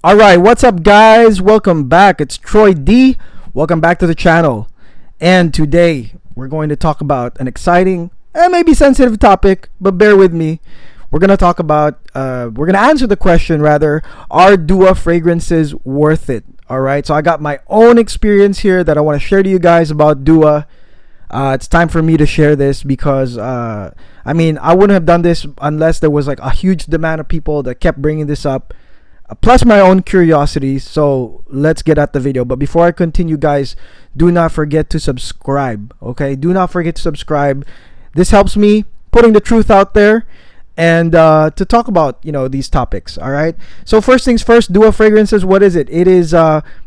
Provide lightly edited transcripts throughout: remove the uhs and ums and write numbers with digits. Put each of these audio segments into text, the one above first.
All right, what's up, guys? Welcome back. It's Troy D. Welcome back to the channel. And today we're going to talk about an exciting and maybe sensitive topic, but bear with me. We're gonna talk about. We're gonna answer the question rather: are Dua fragrances worth it? All right. So I got my own experience here that I want to share to you guys about Dua. It's time for me to share this because I wouldn't have done this unless there was like a huge demand of people that kept bringing this up. Plus my own curiosity. So let's get at the video. But before I continue, guys, do not forget to subscribe. Okay, do not forget to subscribe. This helps me putting the truth out there and to talk about these topics. All right, so first things first, Dua fragrances, what is it? It is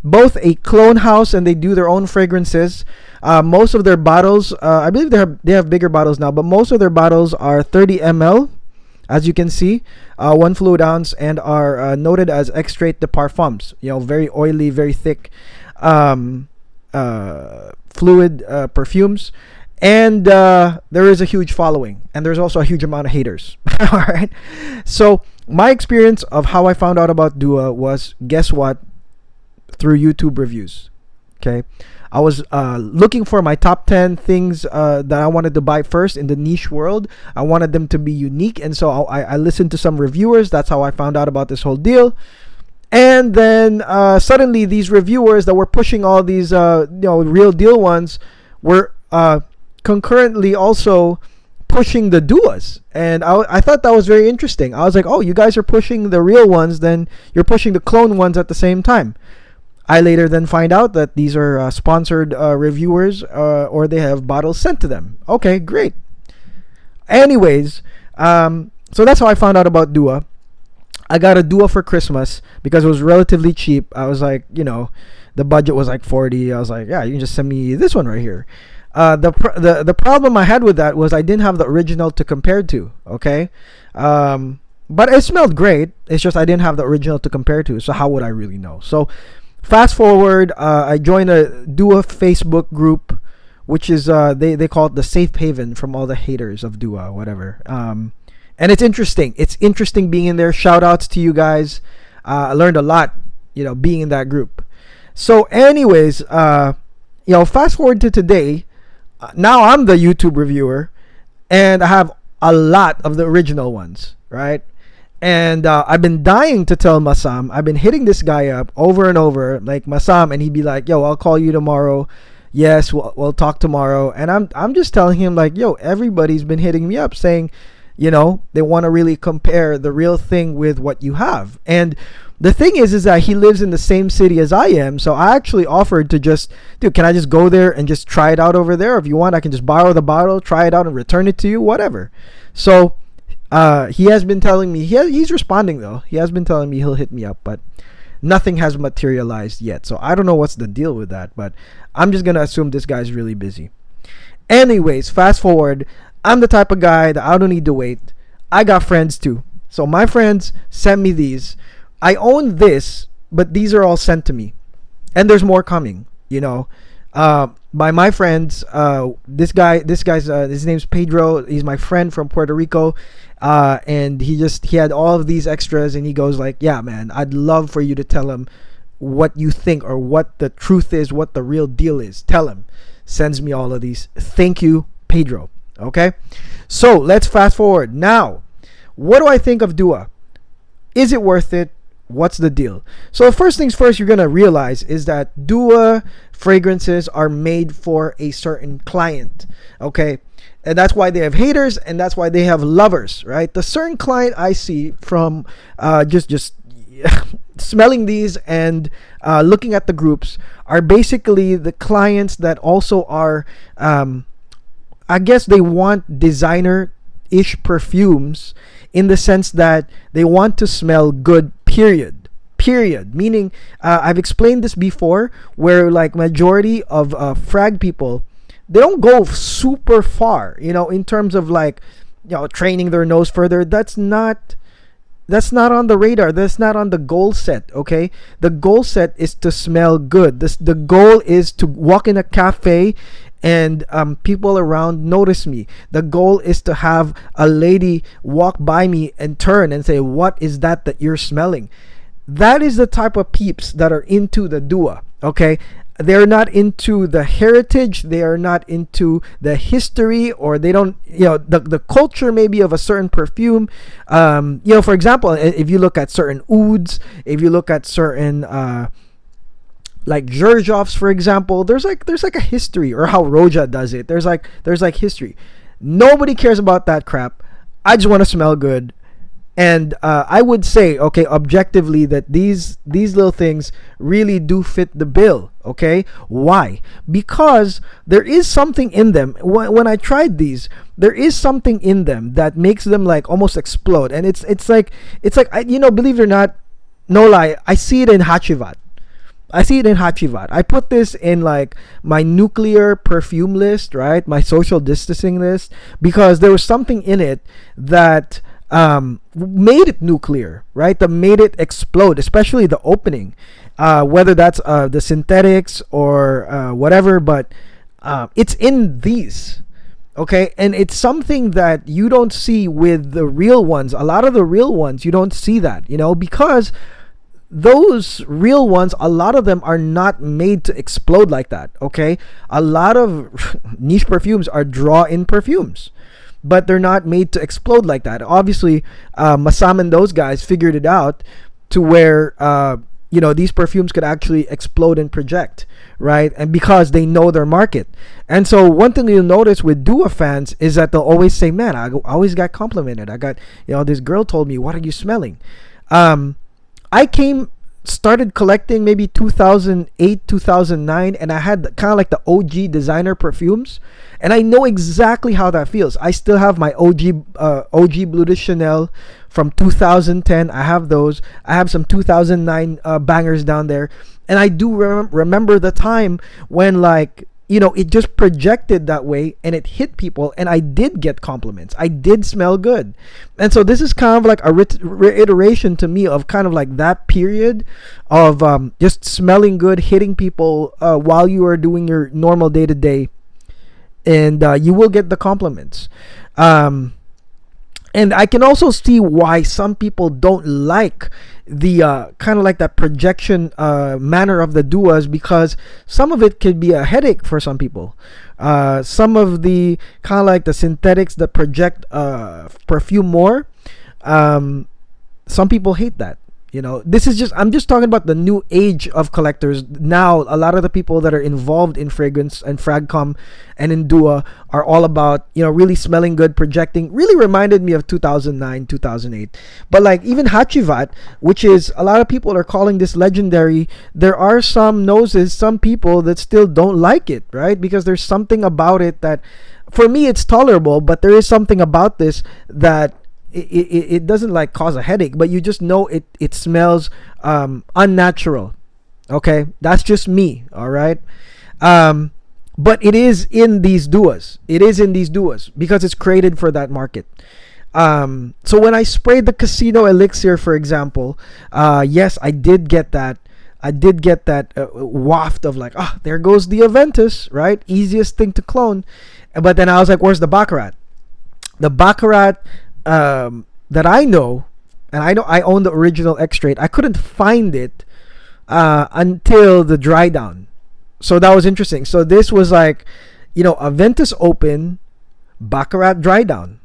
both a clone house and they do their own fragrances. Most of their bottles, I believe they have bigger bottles now, but most of their bottles are 30 ml, as you can see, 1 fluid ounce, and are noted as extrait de parfums. Very oily, very thick fluid perfumes. And there is a huge following, and there's also a huge amount of haters. All right. So my experience of how I found out about Dua was, guess what? Through YouTube reviews. Okay. I was looking for my top 10 things that I wanted to buy first in the niche world. I wanted them to be unique, and so I listened to some reviewers. That's how I found out about this whole deal. And then suddenly these reviewers that were pushing all these real deal ones were concurrently also pushing the Duas, and I thought that was very interesting. I was like, oh, you guys are pushing the real ones, then you're pushing the clone ones at the same time. I later then find out that these are sponsored reviewers, or they have bottles sent to them. Okay, great. Anyways, so that's how I found out about Dua. I got a Dua for Christmas because it was relatively cheap. I was like, the budget was like 40. I was like, yeah, you can just send me this one right here. The problem I had with that was I didn't have the original to compare to. Okay, but it smelled great. It's just I didn't have the original to compare to. So how would I really know? So fast forward, I joined a Dua Facebook group, which is they call it the safe haven from all the haters of Dua, whatever. And it's interesting. It's interesting being in there. Shout outs to you guys. I learned a lot, being in that group. So anyways, fast forward to today. Now I'm the YouTube reviewer, and I have a lot of the original ones, right? And I've been dying to tell Masam. I've been hitting this guy up over and over, like Masam, and he'd be like, "Yo, I'll call you tomorrow. Yes, we'll talk tomorrow." And I'm just telling him like, "Yo, everybody's been hitting me up saying, they want to really compare the real thing with what you have." And the thing is that he lives in the same city as I am, so I actually offered to just, dude, can I just go there and just try it out over there? If you want, I can just borrow the bottle, try it out, and return it to you, whatever. So he has been telling me, he's responding though. He has been telling me he'll hit me up, but nothing has materialized yet. So I don't know what's the deal with that, but I'm just gonna assume this guy's really busy. Anyways, fast forward. I'm the type of guy that I don't need to wait. I got friends too. So my friends sent me these. I own this, but these are all sent to me, and there's more coming. By my friends. This guy's his name's Pedro. He's my friend from Puerto Rico, and he had all of these extras, and he goes like, "Yeah, man, I'd love for you to tell him what you think or what the truth is, what the real deal is. Tell him." Sends me all of these. Thank you, Pedro. Okay, so let's fast forward now. What do I think of Dua? Is it worth it? What's the deal? So first things first, you're gonna realize is that Dua fragrances are made for a certain client. Okay, and that's why they have haters, and that's why they have lovers, right? The certain client I see from just smelling these and looking at the groups are basically the clients that also are I guess they want designer-ish perfumes, in the sense that they want to smell good, period. Meaning, I've explained this before, where like majority of frag people, they don't go super far, in terms of like, training their nose further. That's not on the radar. That's not on the goal set. Okay, the goal set is to smell good. The goal is to walk in a cafe and people around notice me. The goal is to have a lady walk by me and turn and say, "What is that you're smelling?" that is the type of peeps that are into the dua. Okay, they're not into the heritage, they are not into the history, or they don't, the culture maybe of a certain perfume. For example, if you look at certain ouds, if you look at certain like Zherzhovs, for example, there's like a history, or how Roja does it. There's like history. Nobody cares about that crap. I just want to smell good. And I would say, okay, objectively, that these little things really do fit the bill. Okay, why? Because there is something in them. When I tried these, there is something in them that makes them like almost explode. And it's like believe it or not, no lie, I see it in Hachivat. I put this in like my nuclear perfume list, right? My social distancing list, because there was something in it that made it nuclear, right? That made it explode, especially the opening, whether that's the synthetics or whatever, but it's in these. Okay, and it's something that you don't see with the real ones. A lot of the real ones, you don't see that, because those real ones, a lot of them are not made to explode like that. Okay, a lot of niche perfumes are draw-in perfumes, but they're not made to explode like that. Obviously, Masam and those guys figured it out to where these perfumes could actually explode and project, right? And because they know their market. And so one thing you'll notice with Dua fans is that they'll always say, man, I always got complimented. I got, this girl told me, what are you smelling? I started collecting maybe 2008, 2009, and I had kind of like the OG designer perfumes, and I know exactly how that feels. I still have my OG Bleu de Chanel from 2010. I have those. I have some 2009 bangers down there, and I do remember the time when it just projected that way and it hit people, and I did get compliments. I did smell good. And so this is kind of like a reiteration to me of kind of like that period of just smelling good, hitting people while you are doing your normal day-to-day, and you will get the compliments. And I can also see why some people don't like the kind of like that projection manner of the duas, because some of it could be a headache for some people. Some of the kind of like the synthetics that project perfume more, some people hate that. I'm just talking about the new age of collectors. Now, a lot of the people that are involved in fragrance and fragcom and in Dua are all about, really smelling good, projecting. Really reminded me of 2009, 2008. But like even Hachivat, which is, a lot of people are calling this legendary, there are some people that still don't like it, right? Because there's something about it that, for me, it's tolerable, but there is something about this that it doesn't like cause a headache, but you just know it smells unnatural. Okay, that's just me. All right, but it is in these duas. Because it's created for that market. So when I sprayed the Casino Elixir, for example, yes, I did get that waft of like, there goes the Aventus, right? Easiest thing to clone. But then I was like, where's the Baccarat? The Baccarat that I know, and I know I own the original extrait. I couldn't find it until the dry down. So that was interesting. So this was like, Aventus open, Baccarat dry down.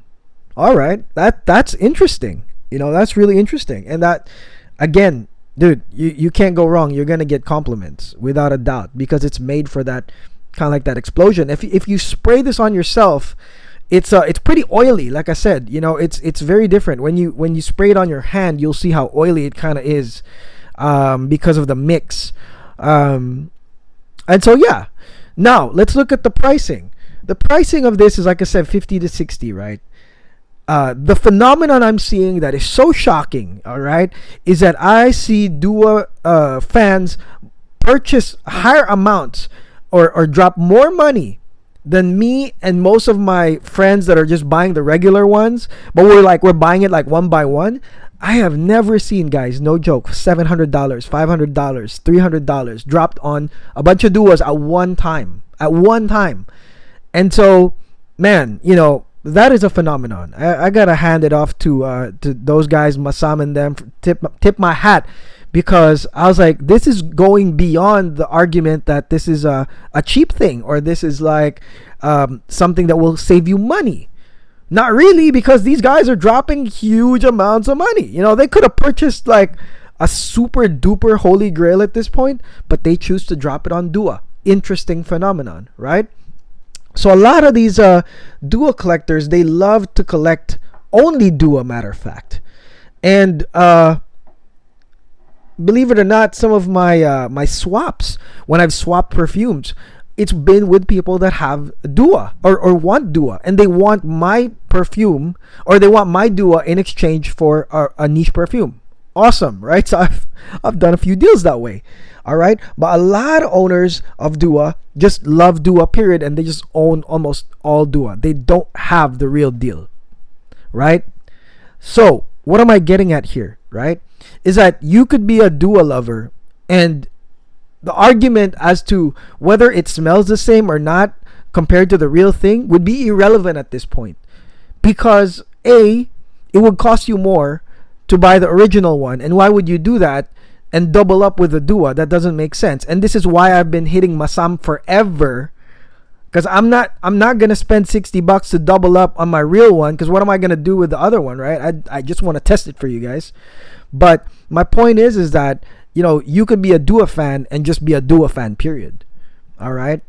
All right, that's interesting. That's really interesting. And that, again, dude, you can't go wrong. You're gonna get compliments without a doubt, because it's made for that kind of like that explosion. If you spray this on yourself, it's pretty oily. Like I said, it's very different. When you spray it on your hand, you'll see how oily it kind of is, because of the mix. And so yeah. Now let's look at the pricing. The pricing of this is, like I said, 50 to 60, right? The phenomenon I'm seeing that is so shocking, all right, is that I see Dua fans purchase higher amounts or drop more money than me and most of my friends that are just buying the regular ones, but we're buying it like one by one. I have never seen, guys, no joke, $700, $500, $300 dropped on a bunch of duos at one time. And so, man, that is a phenomenon. I gotta hand it off to those guys, Masam and them. Tip my hat, because I was like, this is going beyond the argument that this is a cheap thing, or this is like something that will save you money. Not really, because these guys are dropping huge amounts of money. You know, they could have purchased like a super duper holy grail at this point, but they choose to drop it on Dua. Interesting phenomenon, right? So a lot of these Dua collectors, they love to collect only Dua, matter of fact. And believe it or not, some of my my swaps, when I've swapped perfumes, it's been with people that have Dua or want Dua, and they want my perfume, or they want my Dua in exchange for a niche perfume. Awesome, right? So I've done a few deals that way. All right, but a lot of owners of Dua just love Dua, period, and they just own almost all Dua. They don't have the real deal, right? So what am I getting at here, right? Is that you could be a Dua lover, and the argument as to whether it smells the same or not compared to the real thing would be irrelevant at this point, because A, it would cost you more to buy the original one, and why would you do that and double up with a Dua? That doesn't make sense. And this is why I've been hitting Masam forever, because I'm not gonna spend $60 to double up on my real one, because what am I gonna do with the other one, right? I just want to test it for you guys. But my point is that, you know, you could be a Dua fan and just be a Dua fan, period. All right.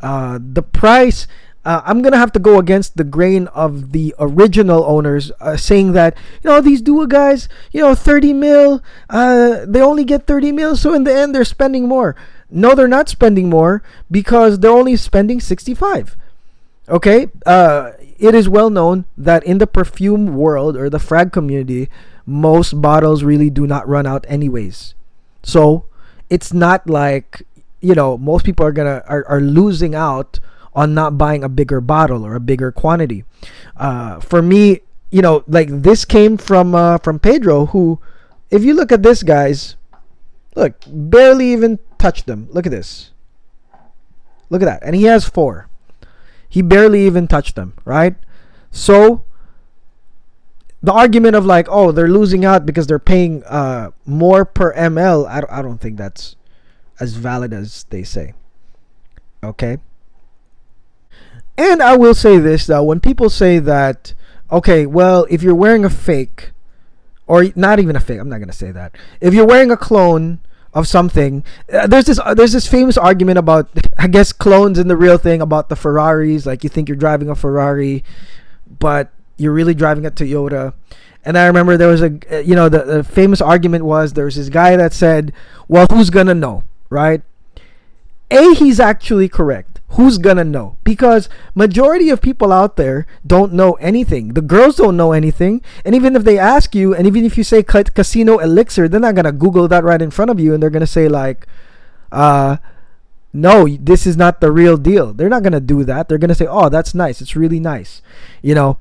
The price, I'm gonna have to go against the grain of the original owners, saying that, you know, these Dua guys, you know, 30 mil, they only get 30 mil, so in the end they're spending more. No, they're not spending more, because they're only spending 65. Okay. It is well known that in the perfume world, or the frag community, most bottles really do not run out anyways. So it's not like, you know, most people are losing out on not buying a bigger bottle or a bigger quantity. For me, you know, like, this came from Pedro, who, if you look at this, guys, look, barely even touched them. Look at this. Look at that. And he has 4. He barely even touched them, right? So the argument of like, oh, they're losing out because they're paying more per ml, I don't think that's as valid as they say. Okay. And I will say this, though, when people say that, okay, well, if you're wearing a fake, or not even a fake, I'm not gonna say that. If you're wearing a clone of something, there's this famous argument about, I guess, clones and the real thing, about the Ferraris. Like, you think you're driving a Ferrari, but you're really driving a Toyota. And I remember there was the famous argument was, there was this guy that said, well, who's gonna know, right? He's actually correct. Who's gonna know? Because majority of people out there don't know anything. The girls don't know anything. And even if they ask you, and even if you say casino elixir, they're not gonna Google that right in front of you, and they're gonna say like, no, this is not the real deal. They're not gonna do that. They're gonna say, oh, that's nice. It's really nice. You know,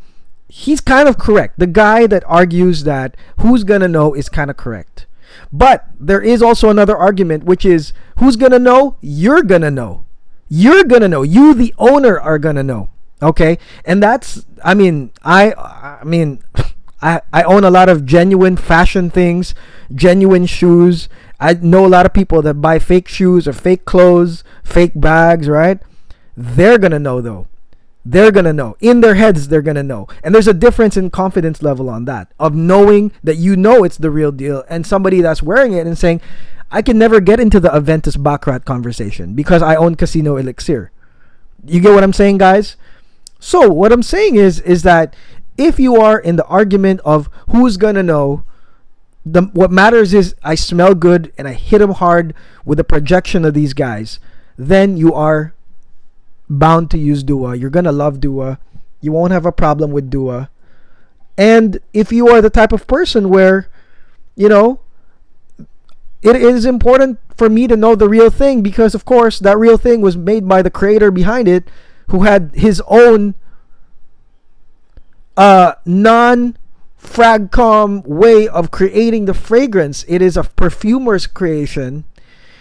he's kind of correct. The guy that argues that who's gonna know is kind of correct. But there is also another argument, which is, who's gonna know? You're gonna know. You're gonna know. You, the owner, are gonna know. Okay, and that's, I mean, I own a lot of genuine fashion things, genuine shoes. I know a lot of people that buy fake shoes or fake clothes, fake bags, right? They're gonna know, though. They're gonna know. In their heads, they're gonna know. And there's a difference in confidence level on that, of knowing that you know it's the real deal, and somebody that's wearing it and saying, I can never get into the Aventus Baccarat conversation because I own Casino Elixir. You get what I'm saying, guys? So what I'm saying is that if you are in the argument of who's gonna know, what matters is I smell good and I hit them hard with the projection of these guys, then you are bound to use Dua. You're gonna love Dua. You won't have a problem with Dua. And if you are the type of person where, you know, it is important for me to know the real thing, because of course that real thing was made by the creator behind it, who had his own non-fragcom way of creating the fragrance. It is a perfumer's creation.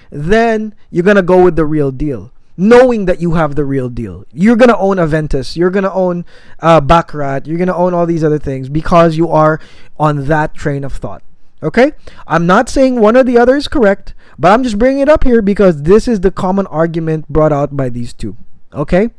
Then you're gonna go with the real deal, knowing that you have the real deal. You're gonna own Aventus, you're gonna own Baccarat, you're gonna own all these other things because you are on that train of thought. Okay? I'm not saying one or the other is correct, but I'm just bringing it up here because this is the common argument brought out by these two. Okay?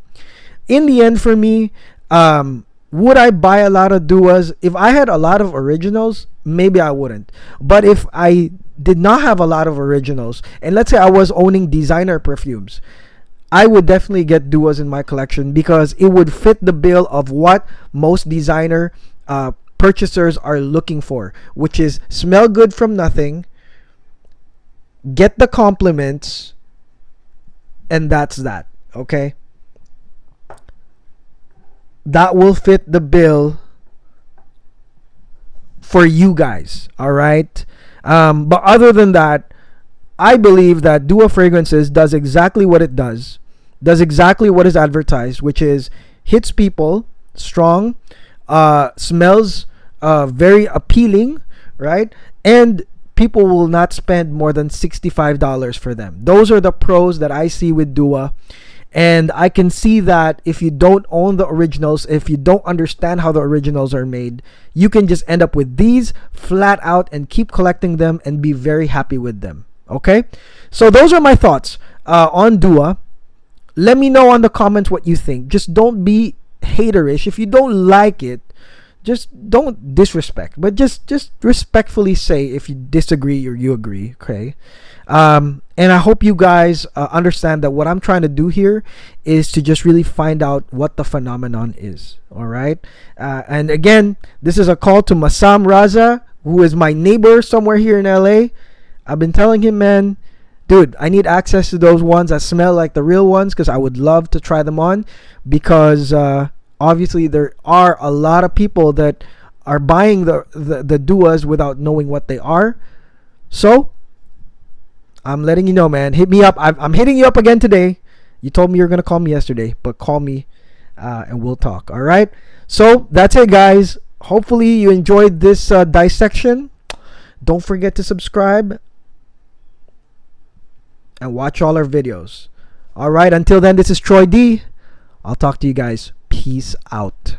In the end, for me, would I buy a lot of duas? If I had a lot of originals, maybe I wouldn't. But if I did not have a lot of originals, and let's say I was owning designer perfumes, I would definitely get duas in my collection because it would fit the bill of what most designer purchasers are looking for, which is smell good from nothing, get the compliments, and that's that. Okay? That will fit the bill for you guys. All right? But other than that, I believe that Dua Fragrances does exactly what it does exactly what is advertised, which is hits people strong, smells very appealing, right? And people will not spend more than $65 for them. Those are the pros that I see with Dua. And I can see that if you don't own the originals, if you don't understand how the originals are made, you can just end up with these flat out and keep collecting them and be very happy with them. Okay? So those are my thoughts on Dua. Let me know on the comments what you think. Just don't be haterish. If you don't like it, just don't disrespect, but just respectfully say if you disagree or you agree. Okay? And I hope you guys understand that what I'm trying to do here is to just really find out what the phenomenon is. All right. And again, this is a call to Masam Raza, who is my neighbor somewhere here in LA. I've been telling him, man, dude, I need access to those ones that smell like the real ones because I would love to try them on because obviously there are a lot of people that are buying the duas without knowing what they are. So I'm letting you know, man. Hit me up. I'm hitting you up again today. You told me you were going to call me yesterday, but call me and we'll talk. All right? So that's it, guys. Hopefully you enjoyed this dissection. Don't forget to subscribe and watch all our videos. All right? Until then, this is Troy D. I'll talk to you guys. Peace out.